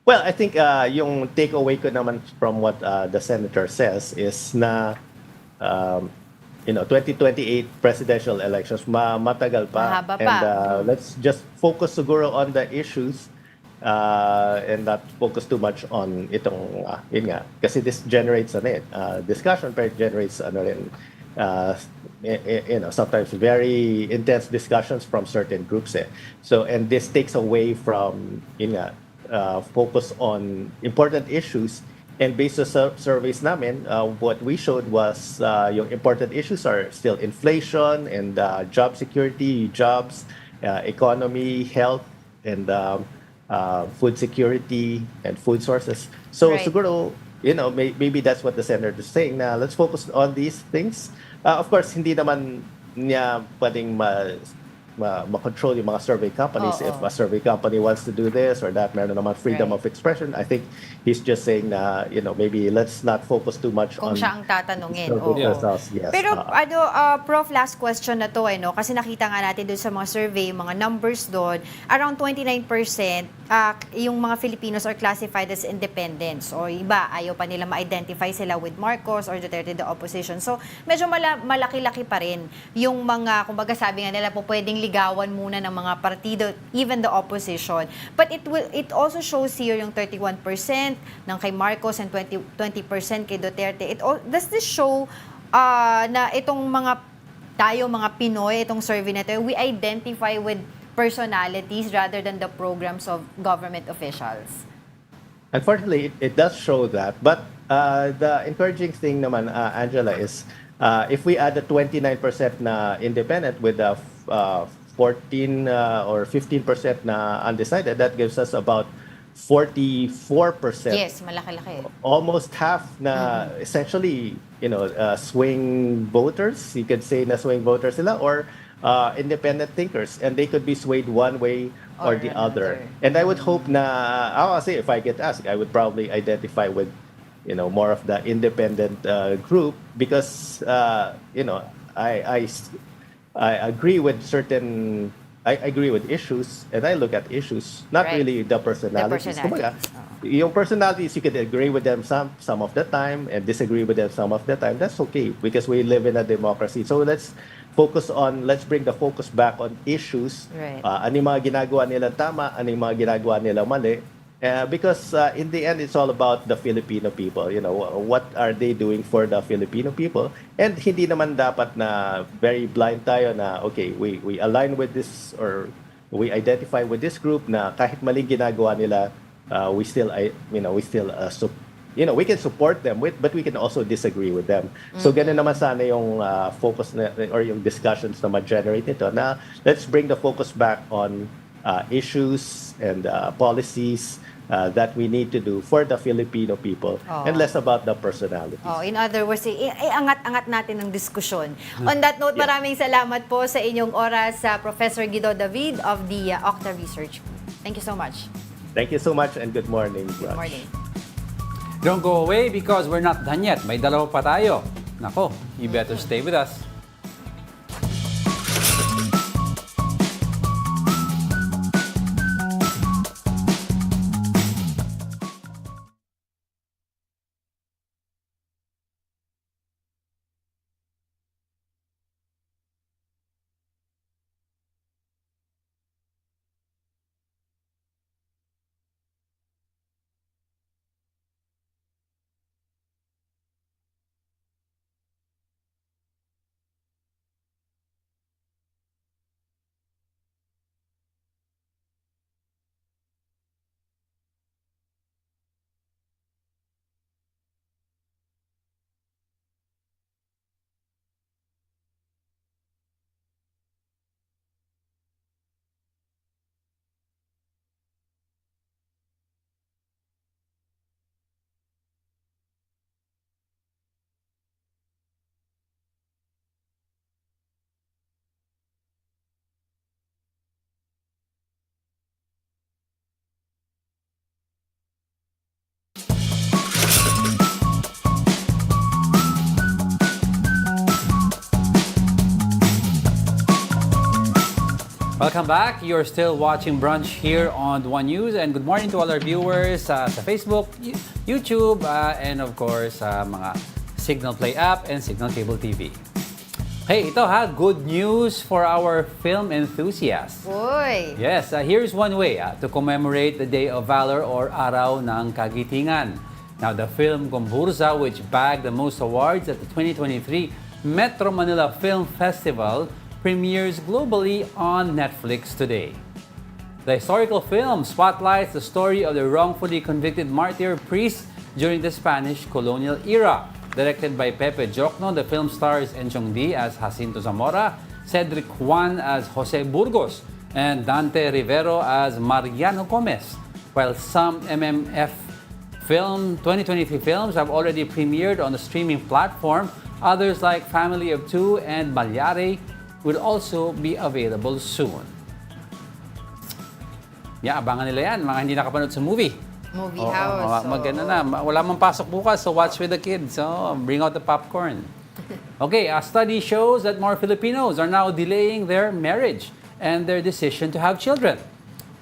Well, I think yung takeaway ko naman from what the senator says is na 2028 presidential elections matagal pa. Mahaba pa. And let's just focus siguro on the issues and not focus too much on itong yun nga, kasi this generates discussion, pero it generates sometimes very intense discussions from certain groups. So, and this takes away from focus on important issues. And based sa surveys namin, what we showed was yung important issues are still inflation and job security, jobs, economy, health, and food security and food sources. So Right. siguro, maybe that's what the senator is saying. Now, let's focus on these things. Of course, hindi naman niya pwedeng ma-control yung mga survey companies. Oo. If a survey company wants to do this or that, meron naman freedom Right. of expression. I think he's just saying na, maybe let's not focus too much Kung on siya ang tatanungin. survey Oo. results. Yes. Pero Prof, last question na to no? Kasi nakita nga natin doon sa mga survey, mga numbers doon, around 29% yung mga Filipinos are classified as independents o iba, ayaw pa nila ma-identify sila with Marcos or Duterte the opposition. So, medyo malaki-laki pa rin yung mga, kumbaga sabi nga nila po, pwedeng ligawan muna ng mga partido, even the opposition. But it also shows here yung 31% ng kay Marcos and 20% kay Duterte. Does this show na itong mga Pinoy, itong survey na ito, we identify with personalities rather than the programs of government officials? Unfortunately, it does show that. But the encouraging thing naman, Angela, is if we add the 29% na independent with the 14 or 15% na undecided, that gives us about 44%. Yes, malaki-laki. Almost half na essentially, swing voters. You could say na swing voters sila, or independent thinkers, and they could be swayed one way or the other. And I would hope na, I'll say if I get asked, I would probably identify with, more of the independent group because, I agree with I agree with issues, and I look at issues, not Right. really the personalities. Kumbaga, personalities. yung personalities, you could agree with them some of the time and disagree with them some of the time. That's okay because we live in a democracy. So let's bring the focus back on issues. Right. Ano yung mga ginagawa nila tama, ano yung mga ginagawa nila mali. Because in the end, it's all about the Filipino people. What are they doing for the Filipino people? And hindi naman dapat na very blind tayo na, okay, we align with this or we identify with this group na kahit maling ginagawa nila, we can support them but we can also disagree with them. So ganun naman sana yung focus or yung discussions na ma-generate nito na let's bring the focus back on issues and policies that we need to do for the Filipino people and less about the personalities. In other words, angat-angat natin ang diskusyon. On that note, maraming salamat po sa inyong oras, Professor Guido David of the Octa Research Group. Thank you so much. Thank you so much and good morning, Good Brunch. morning. Don't go away because we're not done yet. May dalawa pa tayo. Nako, you better stay with us. Welcome back. You're still watching Brunch here on One News. And good morning to all our viewers sa Facebook, YouTube, and of course, mga Signal Play app and Signal Cable TV. Hey, ito good news for our film enthusiasts. Uy! Yes, here's one way to commemorate the Day of Valor or Araw ng Kagitingan. Now, the film Gomburza, which bagged the most awards at the 2023 Metro Manila Film Festival, premieres globally on Netflix today. The historical film spotlights the story of the wrongfully convicted martyr priest during the Spanish colonial era. Directed by Pepe Jocno, the film stars Enchong D as Jacinto Zamora, Cedric Juan as Jose Burgos, and Dante Rivero as Mariano Gomez. While some MMF 2023 films have already premiered on the streaming platform, others like Family of Two and Malyari will also be available soon. Yeah, abangan nila yan, mga hindi nakapanood sa movie. Movie house. Maganda na. Wala mang pasok bukas, so watch with the kids. So bring out the popcorn. Okay, a study shows that more Filipinos are now delaying their marriage and their decision to have children.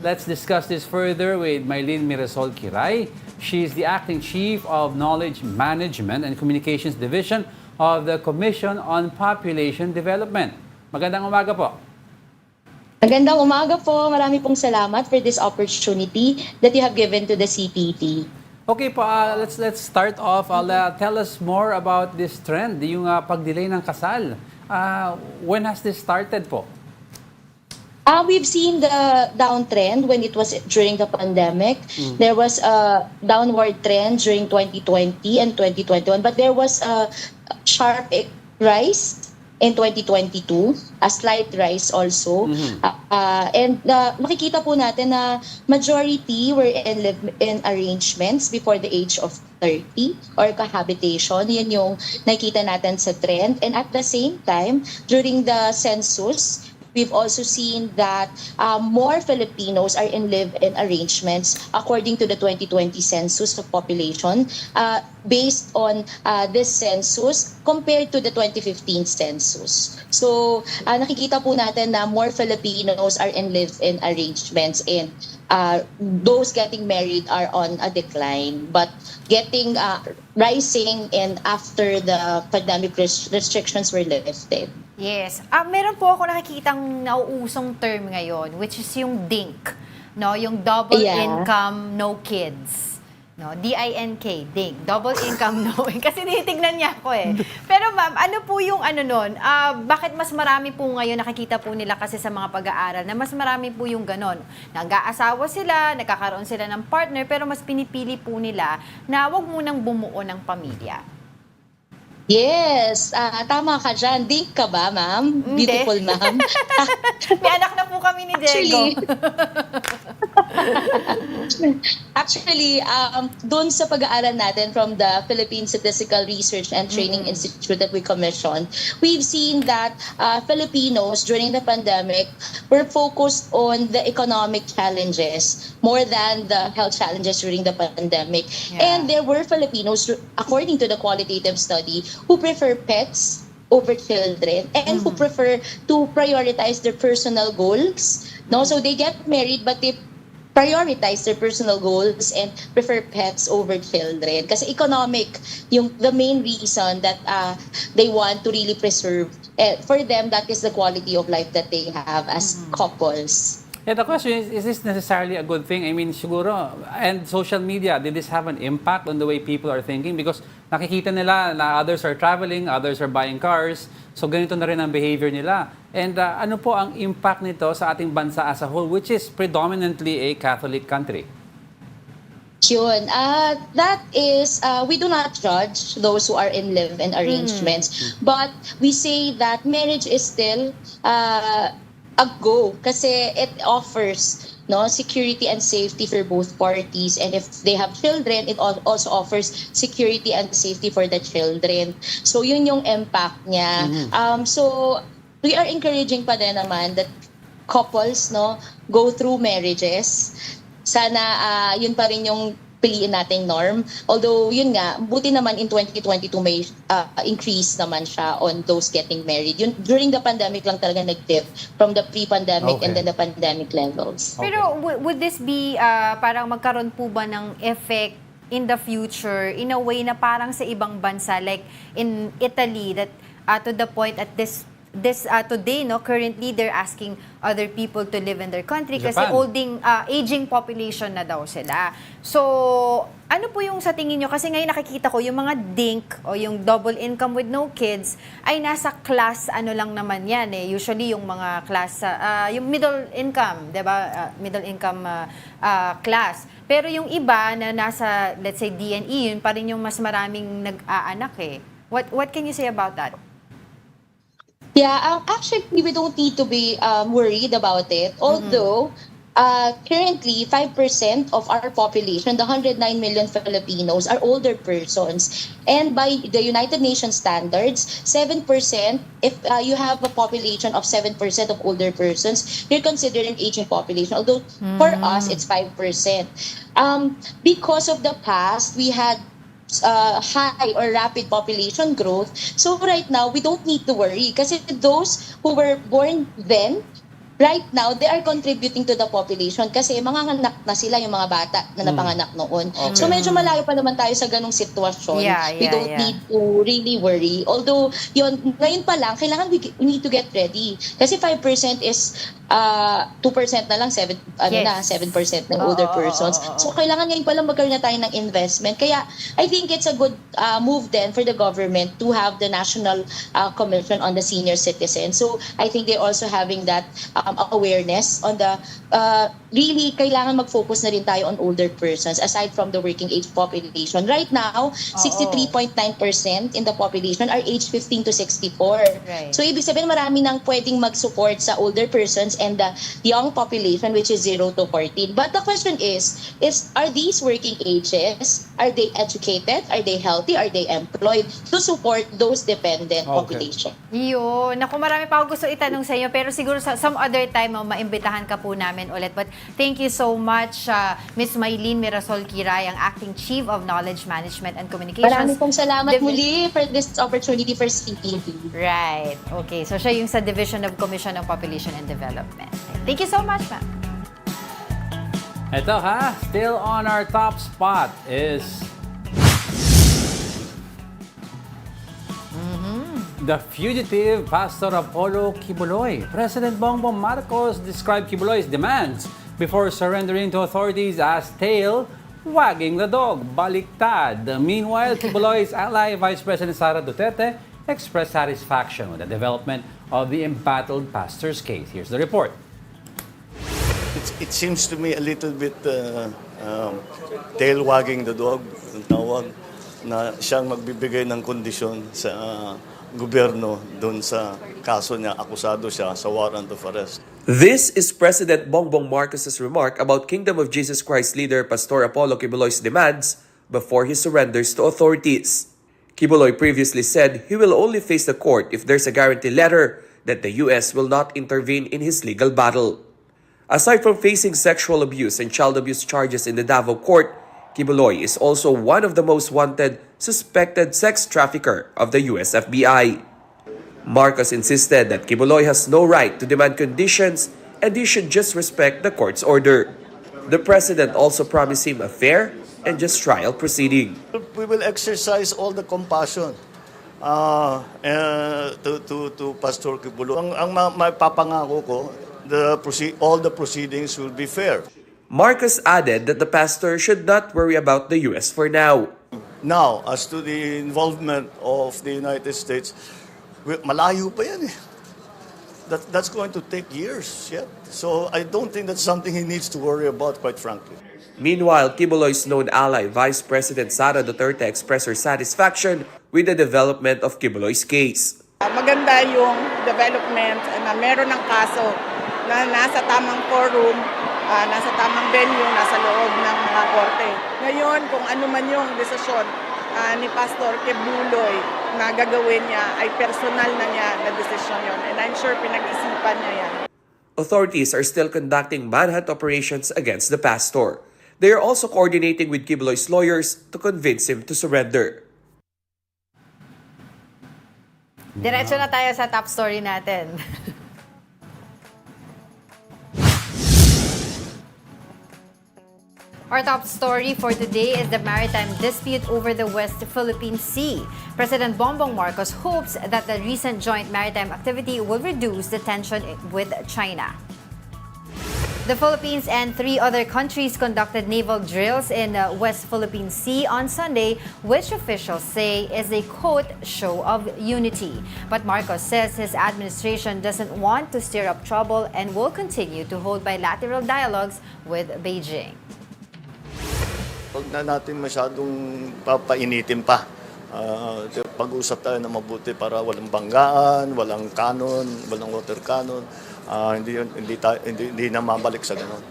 Let's discuss this further with Maylene Mirasol Kiray. She's the acting chief of Knowledge Management and Communications Division of the Commission on Population Development. Magandang umaga po. Magandang umaga po. Marami pong salamat for this opportunity that you have given to the CPT. Okay po, let's start off. Tell us more about this trend, yung pag-delay ng kasal. When has this started po? We've seen the downtrend when it was during the pandemic. There was a downward trend during 2020 and 2021, but there was a sharp rise in 2022, a slight rise also. And makikita po natin na majority were in arrangements before the age of 30 or cohabitation. Yun yung nakita natin sa trend. And at the same time, during the census, we've also seen that more Filipinos are in live-in arrangements according to the 2020 census of population based on this census compared to the 2015 census. So nakikita po natin na more Filipinos are in live-in arrangements and those getting married are on a decline, but getting rising and after the pandemic restrictions were lifted. Yes. Meron po ako nakikitang nauusong term ngayon, which is yung DINK. No? Yung double income, no kids. No? D-I-N-K, DINK. Double income, no. Kasi tinitignan niya ako eh. Pero ma'am, ano po yung nun? Bakit mas marami po ngayon nakikita po nila kasi sa mga pag-aaral na mas marami po yung ganon? Nag-aasawa sila, nagkakaroon sila ng partner, pero mas pinipili po nila na wag munang bumuo ng pamilya. Yes, tama ka dyan. Dink ka ba, ma'am? Beautiful, ma'am. May anak na po kami ni Diego. Actually, doon sa pag-aaral natin from the Philippine Statistical Research and Training Institute that we commissioned, we've seen that Filipinos during the pandemic were focused on the economic challenges more than the health challenges during the pandemic. And there were Filipinos, according to the qualitative study, who prefer pets over children and who prefer to prioritize their personal goals. No, so they get married but they prioritize their personal goals and prefer pets over children. Kasi economic, the main reason that they want to really preserve. For them, that is the quality of life that they have as couples. Yeah, the question is this necessarily a good thing? I mean, siguro, and social media, did this have an impact on the way people are thinking? Because nakikita nila na others are traveling, others are buying cars, so ganito na rin ang behavior nila. And ano po ang impact nito sa ating bansa as a whole, which is predominantly a Catholic country? Yun. That is, we do not judge those who are in live-in arrangements, but we say that marriage is still a go kasi it offers security and safety for both parties, and if they have children, it also offers security and safety for the children. So yun yung impact niya. So we are encouraging pa din naman that couples go through marriages. Sana yun pa rin yung piliin nating norm. Although, yun nga, buti naman in 2022 may increase naman siya on those getting married. Yun, during the pandemic lang talaga nag-dip from the pre-pandemic and Okay. then the pandemic levels. Pero would this be parang magkaroon po ba ng effect in the future in a way na parang sa ibang bansa like in Italy that to the point at this today no currently they're asking other people to live in their country kasi Japan. aging population na daw sila. So ano po yung sa tingin nyo kasi ngayon nakikita ko yung mga DINK o yung double income with no kids ay nasa class ano lang naman yan usually yung mga class yung middle income 'di ba middle income class. Pero yung iba na nasa let's say D&E yun pa rin yung mas maraming nag-aanak What can you say about that? Yeah, actually, we don't need to be worried about it. Although, currently, 5% of our population, the 109 million Filipinos, are older persons. And by the United Nations standards, 7%, if you have a population of 7% of older persons, you're considering aging population. Although, for us, it's 5%. Because of the past, we had high or rapid population growth. So right now, we don't need to worry kasi those who were born then, right now, they are contributing to the population kasi mga anak na sila yung mga bata na napanganak noon. So medyo malayo pa naman tayo sa ganong sitwasyon. We don't need to really worry. Although, yun, ngayon pa lang, kailangan we need to get ready. Kasi 5% is 2% na lang, 7% ng older persons. So kailangan ngayon pa lang magkaroon na tayo ng investment. Kaya I think it's a good move then for the government to have the National Commission on the Senior Citizens. So I think they're also having that awareness on the really kailangan mag-focus na rin tayo on older persons aside from the working age population. Right now, 63.9% in the population are aged 15 to 64. Right. So ibig sabihin marami nang pwedeng mag-support sa older persons and the young population which is 0 to 14. But the question is are these working ages, are they educated, are they healthy, are they employed to support those dependent population? Yun. Naku, marami pa ako gusto itanong sa inyo pero siguro sa some other time maimbitahan ka po namin ulit. But thank you so much, Ms. Maylene Mirasol Kiray, ang Acting Chief of Knowledge Management and Communications. Maraming pong salamat muli for this opportunity for CTV. Right. Okay. So siya yung sa Division of Commission on Population and Development. Thank you so much, ma'am. Ito still on our top spot is the fugitive Pastor Apollo Kibuloy. President Bongbong Marcos described Kibuloy's demands before surrendering to authorities as tail wagging the dog, baliktad. Meanwhile, Kibuloy's ally, Vice President Sara Duterte, expressed satisfaction with the development of the embattled pastor's case. Here's the report. It seems to me a little bit tail wagging the dog, ang tawag, na siyang magbibigay ng kondisyon sa gobyerno doon sa kaso niya, akusado siya sa warrant of arrest. This is President Bongbong Marcos's remark about Kingdom of Jesus Christ leader Pastor Apollo Kibuloy's demands before he surrenders to authorities. Kibuloy previously said he will only face the court if there's a guarantee letter that the U.S. will not intervene in his legal battle. Aside from facing sexual abuse and child abuse charges in the Davao court, Kibuloy is also one of the most wanted suspected sex trafficker of the US FBI. Marcos insisted that Kibuloy has no right to demand conditions and he should just respect the court's order. The president also promised him a fair and just trial proceeding. We will exercise all the compassion to Pastor Kibuloy. Ang mapapangako ko, all the proceedings will be fair. Marcos added that the pastor should not worry about the U.S. for now. Now, as to the involvement of the United States, malayo pa yan eh. That's going to take years yet. So I don't think that's something he needs to worry about, quite frankly. Meanwhile, Kibuloy's known ally, Vice President Sara Duterte, expressed her satisfaction with the development of Kibuloy's case. Maganda yung development na meron ng kaso na nasa tamang forum, nasa tamang venue, nasa loob ng mga korte. Ngayon, kung ano man yung desisyon ni Pastor Kibuloy na gagawin niya, ay personal na niya na desisyon yun. And I'm sure pinag-isipan niya yan. Authorities are still conducting manhunt operations against the pastor. They are also coordinating with Kibuloy's lawyers to convince him to surrender. Diretso na tayo sa top story natin. Our top story for today is the maritime dispute over the West Philippine Sea. President Bongbong Marcos hopes that the recent joint maritime activity will reduce the tension with China. The Philippines and 3 other countries conducted naval drills in West Philippine Sea on Sunday, which officials say is a, quote, show of unity. But Marcos says his administration doesn't want to stir up trouble and will continue to hold bilateral dialogues with Beijing. Huwag na natin masyadong papainitin pa. Pag-usap tayo na mabuti para walang banggaan, walang kanon, walang water cannon. Hindi na mabalik sa ganon.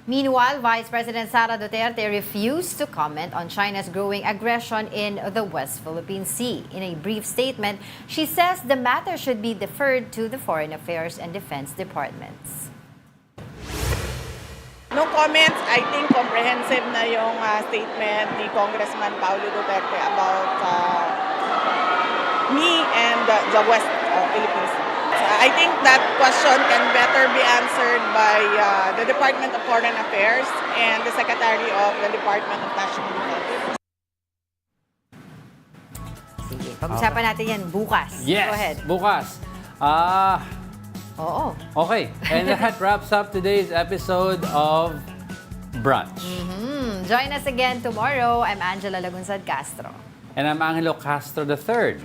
Meanwhile, Vice President Sara Duterte refused to comment on China's growing aggression in the West Philippine Sea. In a brief statement, she says the matter should be deferred to the Foreign Affairs and Defense Departments. No comments. I think comprehensive na yung statement ni Congressman Paulo Duterte about me and the West Philippine Sea. I think that question can better be answered by the Department of Foreign Affairs and the Secretary of the Department of National Defense. Sige, pag-usapan natin yan bukas. Yes, Go ahead. bukas. Oo. Okay, and that wraps up today's episode of Brunch. Join us again tomorrow. I'm Angela Lagunsad Castro. And I'm Angelo Castro III.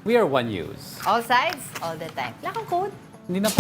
We are One News. All sides, all the time. Wala kang code. Hindi na po.